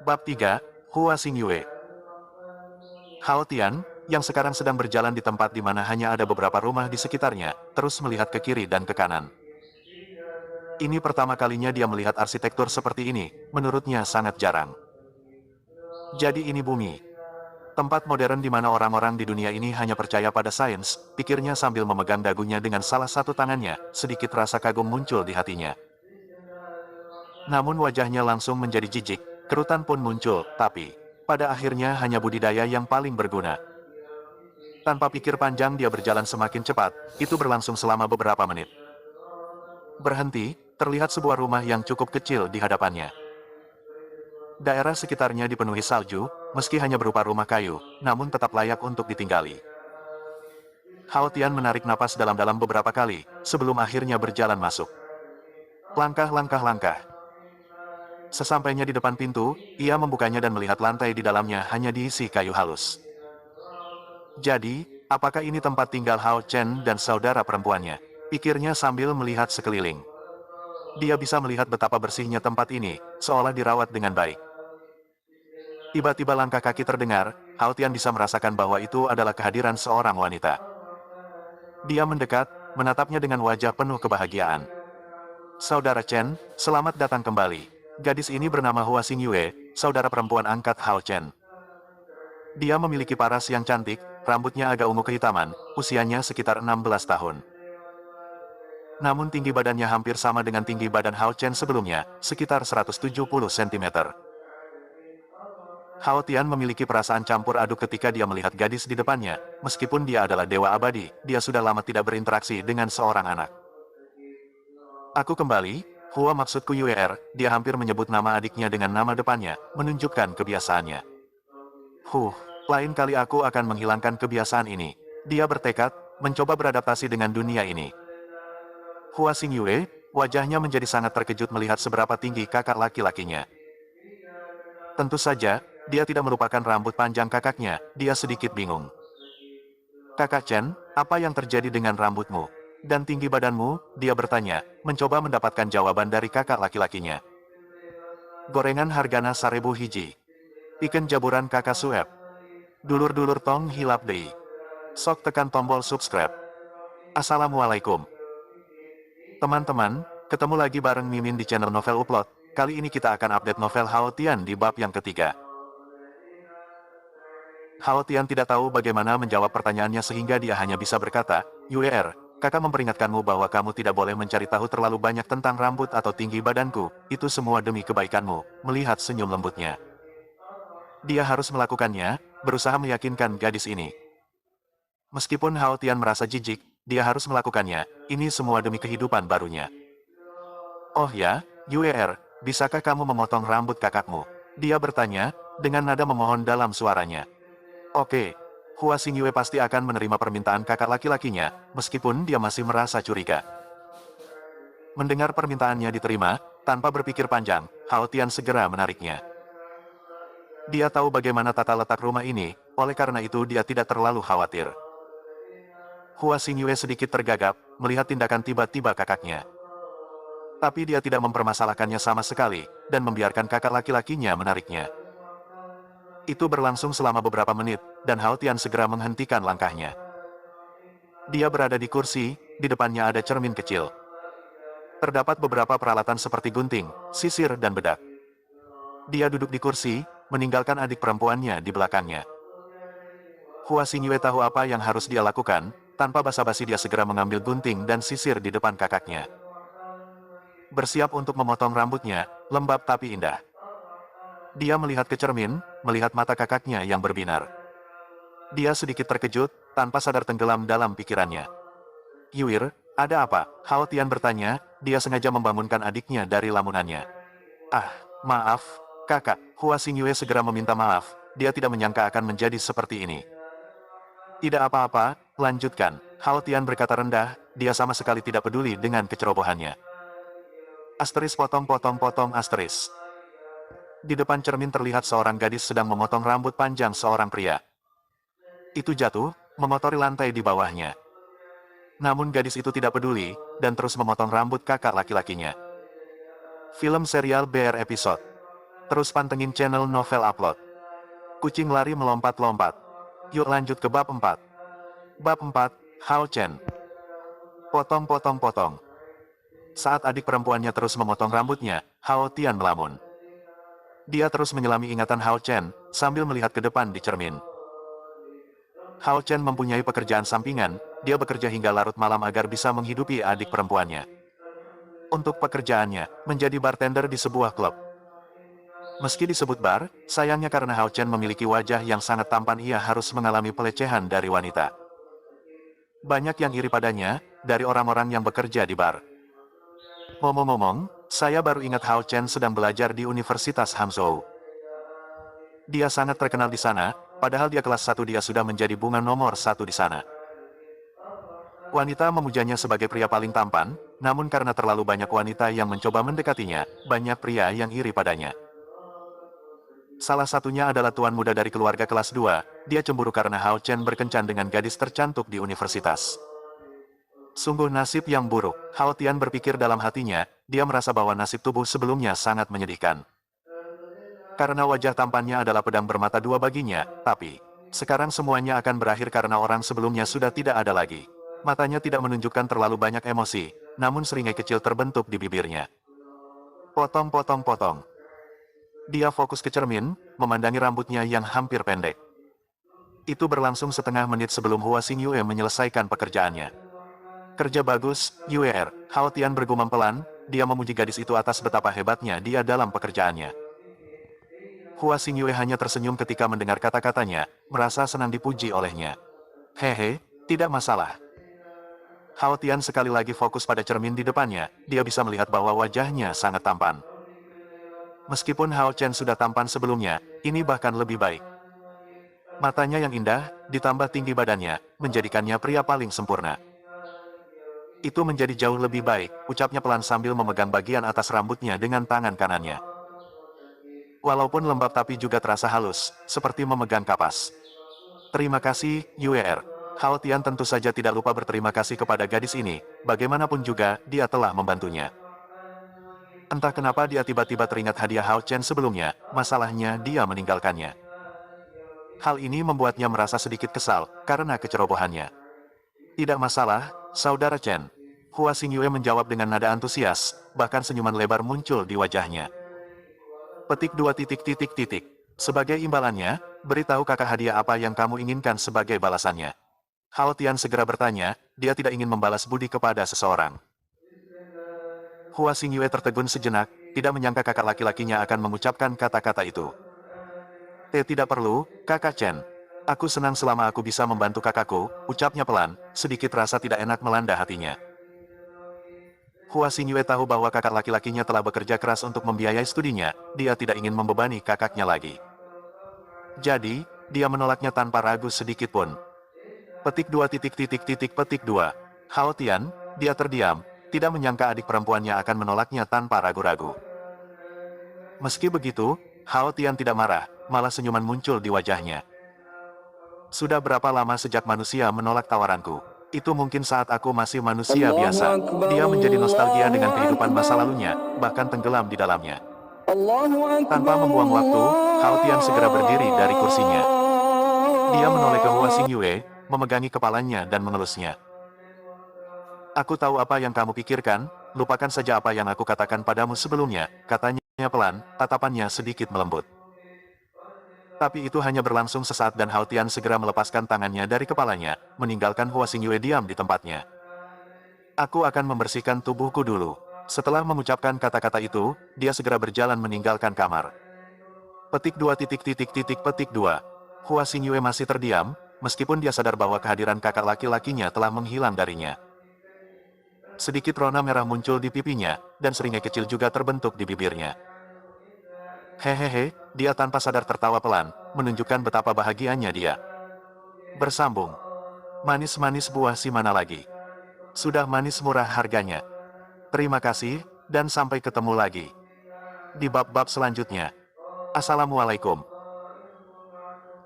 Bab 3, Hua Xingyue. Hao Tian, yang sekarang sedang berjalan di tempat di mana hanya ada beberapa rumah di sekitarnya, terus melihat ke kiri dan ke kanan. Ini pertama kalinya dia melihat arsitektur seperti ini, menurutnya sangat jarang. Jadi ini bumi. Tempat modern di mana orang-orang di dunia ini hanya percaya pada sains, pikirnya sambil memegang dagunya dengan salah satu tangannya, sedikit rasa kagum muncul di hatinya. Namun wajahnya langsung menjadi jijik, kerutan pun muncul, tapi pada akhirnya hanya budidaya yang paling berguna. Tanpa pikir panjang dia berjalan semakin cepat, itu berlangsung selama beberapa menit. Berhenti, terlihat sebuah rumah yang cukup kecil di hadapannya. Daerah sekitarnya dipenuhi salju, meski hanya berupa rumah kayu, namun tetap layak untuk ditinggali. Hao Tian menarik napas dalam-dalam beberapa kali, sebelum akhirnya berjalan masuk. Langkah. Sesampainya di depan pintu, ia membukanya dan melihat lantai di dalamnya hanya diisi kayu halus. Jadi, apakah ini tempat tinggal Hao Chen dan saudara perempuannya? Pikirnya sambil melihat sekeliling. Dia bisa melihat betapa bersihnya tempat ini, seolah dirawat dengan baik. Tiba-tiba langkah kaki terdengar, Hao Tian bisa merasakan bahwa itu adalah kehadiran seorang wanita. Dia mendekat, menatapnya dengan wajah penuh kebahagiaan. Saudara Chen, selamat datang kembali. Gadis ini bernama Hua Xingyue, saudara perempuan angkat Hao Chen. Dia memiliki paras yang cantik, rambutnya agak ungu kehitaman, usianya sekitar 16 tahun. Namun tinggi badannya hampir sama dengan tinggi badan Hao Chen sebelumnya, sekitar 170 cm. Hao Tian memiliki perasaan campur aduk ketika dia melihat gadis di depannya, meskipun dia adalah dewa abadi, dia sudah lama tidak berinteraksi dengan seorang anak. Aku kembali, Hua maksudku Yuer, dia hampir menyebut nama adiknya dengan nama depannya, menunjukkan kebiasaannya. Lain kali aku akan menghilangkan kebiasaan ini. Dia bertekad, mencoba beradaptasi dengan dunia ini. Hua Xingyue, wajahnya menjadi sangat terkejut melihat seberapa tinggi kakak laki-lakinya. Tentu saja, dia tidak melupakan rambut panjang kakaknya, dia sedikit bingung. Kakak Chen, apa yang terjadi dengan rambutmu? Dan tinggi badanmu, dia bertanya, mencoba mendapatkan jawaban dari kakak laki-lakinya. Gorengan hargana 1000 hiji. Ikan jaburan kakak suep. Dulur-dulur tong hilap dei. Sok tekan tombol subscribe. Assalamualaikum. Teman-teman, ketemu lagi bareng Mimin di channel Novel Upload. Kali ini kita akan update novel Hao Tian di bab yang ketiga. Hao Tian tidak tahu bagaimana menjawab pertanyaannya sehingga dia hanya bisa berkata, Yuer, kakak memperingatkanmu bahwa kamu tidak boleh mencari tahu terlalu banyak tentang rambut atau tinggi badanku, itu semua demi kebaikanmu, melihat senyum lembutnya. Dia harus melakukannya, berusaha meyakinkan gadis ini. Meskipun Hao Tian merasa jijik, dia harus melakukannya, ini semua demi kehidupan barunya. Oh ya, Yuer, bisakah kamu memotong rambut kakakmu? Dia bertanya, dengan nada memohon dalam suaranya. Oke, Hua Xingyue pasti akan menerima permintaan kakak laki-lakinya, meskipun dia masih merasa curiga. Mendengar permintaannya diterima, tanpa berpikir panjang, Hao Tian segera menariknya. Dia tahu bagaimana tata letak rumah ini, oleh karena itu dia tidak terlalu khawatir. Hua Xingyue sedikit tergagap, melihat tindakan tiba-tiba kakaknya. Tapi dia tidak mempermasalahkannya sama sekali, dan membiarkan kakak laki-lakinya menariknya. Itu berlangsung selama beberapa menit, dan Hao Tian segera menghentikan langkahnya. Dia berada di kursi, di depannya ada cermin kecil. Terdapat beberapa peralatan seperti gunting, sisir dan bedak. Dia duduk di kursi, meninggalkan adik perempuannya di belakangnya. Hua Xingyue tahu apa yang harus dia lakukan, tanpa basa-basi dia segera mengambil gunting dan sisir di depan kakaknya. Bersiap untuk memotong rambutnya, lembab tapi indah. Dia melihat ke cermin, melihat mata kakaknya yang berbinar. Dia sedikit terkejut, tanpa sadar tenggelam dalam pikirannya. Yuir, ada apa? Hao Tian bertanya, dia sengaja membangunkan adiknya dari lamunannya. Maaf, kakak. Hua Xingyue segera meminta maaf, dia tidak menyangka akan menjadi seperti ini. Tidak apa-apa, lanjutkan. Hao Tian berkata rendah, dia sama sekali tidak peduli dengan kecerobohannya. Asteris potong asteris. Di depan cermin terlihat seorang gadis sedang memotong rambut panjang seorang pria. Itu jatuh, memotori lantai di bawahnya. Namun gadis itu tidak peduli, dan terus memotong rambut kakak laki-lakinya. Film serial BR episode Terus pantengin channel Novel Upload. Kucing lari melompat-lompat. Yuk lanjut ke bab 4. Bab 4, Hao Chen. Potong-potong-potong. Saat adik perempuannya terus memotong rambutnya, Hao Tian melamun. Dia terus menyelami ingatan Hao Chen, sambil melihat ke depan di cermin. Hao Chen mempunyai pekerjaan sampingan, dia bekerja hingga larut malam agar bisa menghidupi adik perempuannya. Untuk pekerjaannya, menjadi bartender di sebuah klub. Meski disebut bar, sayangnya karena Hao Chen memiliki wajah yang sangat tampan ia harus mengalami pelecehan dari wanita. Banyak yang iri padanya, dari orang-orang yang bekerja di bar. Ngomong-ngomong, saya baru ingat Hao Chen sedang belajar di Universitas Hangzhou. Dia sangat terkenal di sana, padahal dia kelas 1 dia sudah menjadi bunga nomor 1 di sana. Wanita memujanya sebagai pria paling tampan, namun karena terlalu banyak wanita yang mencoba mendekatinya, banyak pria yang iri padanya. Salah satunya adalah tuan muda dari keluarga kelas 2, dia cemburu karena Hao Chen berkencan dengan gadis tercantik di universitas. Sungguh nasib yang buruk, Hao Tian berpikir dalam hatinya, dia merasa bahwa nasib tubuh sebelumnya sangat menyedihkan. Karena wajah tampannya adalah pedang bermata dua baginya, tapi sekarang semuanya akan berakhir karena orang sebelumnya sudah tidak ada lagi. Matanya tidak menunjukkan terlalu banyak emosi, namun seringai kecil terbentuk di bibirnya. Potong-potong-potong. Dia fokus ke cermin, memandangi rambutnya yang hampir pendek. Itu berlangsung setengah menit sebelum Hua Xingyue menyelesaikan pekerjaannya. Kerja bagus, Yue. Hao Tian bergumam pelan, dia memuji gadis itu atas betapa hebatnya dia dalam pekerjaannya. Hua Xingyue hanya tersenyum ketika mendengar kata-katanya, merasa senang dipuji olehnya. Hehe, tidak masalah. Hao Tian sekali lagi fokus pada cermin di depannya, dia bisa melihat bahwa wajahnya sangat tampan. Meskipun Hao Chen sudah tampan sebelumnya, ini bahkan lebih baik. Matanya yang indah, ditambah tinggi badannya, menjadikannya pria paling sempurna. Itu menjadi jauh lebih baik, ucapnya pelan sambil memegang bagian atas rambutnya dengan tangan kanannya. Walaupun lembab tapi juga terasa halus, seperti memegang kapas. Terima kasih, Yue. Hao Tian tentu saja tidak lupa berterima kasih kepada gadis ini, bagaimanapun juga, dia telah membantunya. Entah kenapa dia tiba-tiba teringat hadiah Hao Chen sebelumnya, masalahnya dia meninggalkannya. Hal ini membuatnya merasa sedikit kesal, karena kecerobohannya. Tidak masalah, Saudara Chen. Hua Xingyue menjawab dengan nada antusias, bahkan senyuman lebar muncul di wajahnya. Petik 2 titik titik titik. Sebagai imbalannya, beritahu kakak hadiah apa yang kamu inginkan sebagai balasannya. Hao Tian segera bertanya, dia tidak ingin membalas budi kepada seseorang. Hua Xingyue tertegun sejenak, tidak menyangka kakak laki-lakinya akan mengucapkan kata-kata itu. Tidak perlu, kakak Chen. Aku senang selama aku bisa membantu kakakku, ucapnya pelan, sedikit rasa tidak enak melanda hatinya. Hua Xingyue tahu bahwa kakak laki-lakinya telah bekerja keras untuk membiayai studinya, dia tidak ingin membebani kakaknya lagi. Jadi, dia menolaknya tanpa ragu sedikit pun. Petik 2 titik titik titik petik 2. Hao Tian, dia terdiam, tidak menyangka adik perempuannya akan menolaknya tanpa ragu-ragu. Meski begitu, Hao Tian tidak marah, malah senyuman muncul di wajahnya. Sudah berapa lama sejak manusia menolak tawaranku? Itu mungkin saat aku masih manusia biasa. Dia menjadi nostalgia dengan kehidupan masa lalunya, bahkan tenggelam di dalamnya. Tanpa membuang waktu, Hao Tian segera berdiri dari kursinya. Dia menoleh ke Hua Xingyue, memegangi kepalanya dan mengelusnya. Aku tahu apa yang kamu pikirkan, lupakan saja apa yang aku katakan padamu sebelumnya, katanya pelan, tatapannya sedikit melembut. Tapi itu hanya berlangsung sesaat dan Hao Tian segera melepaskan tangannya dari kepalanya, meninggalkan Hua Xingyue diam di tempatnya. Aku akan membersihkan tubuhku dulu. Setelah mengucapkan kata-kata itu, dia segera berjalan meninggalkan kamar. Petik 2 titik titik titik petik 2. Hua Xingyue masih terdiam, meskipun dia sadar bahwa kehadiran kakak laki-lakinya telah menghilang darinya. Sedikit rona merah muncul di pipinya, dan seringai kecil juga terbentuk di bibirnya. Hehehe, dia tanpa sadar tertawa pelan, menunjukkan betapa bahagianya dia. Bersambung. Manis-manis buah si mana lagi. Sudah manis murah harganya. Terima kasih, dan sampai ketemu lagi. Di bab-bab selanjutnya. Assalamualaikum.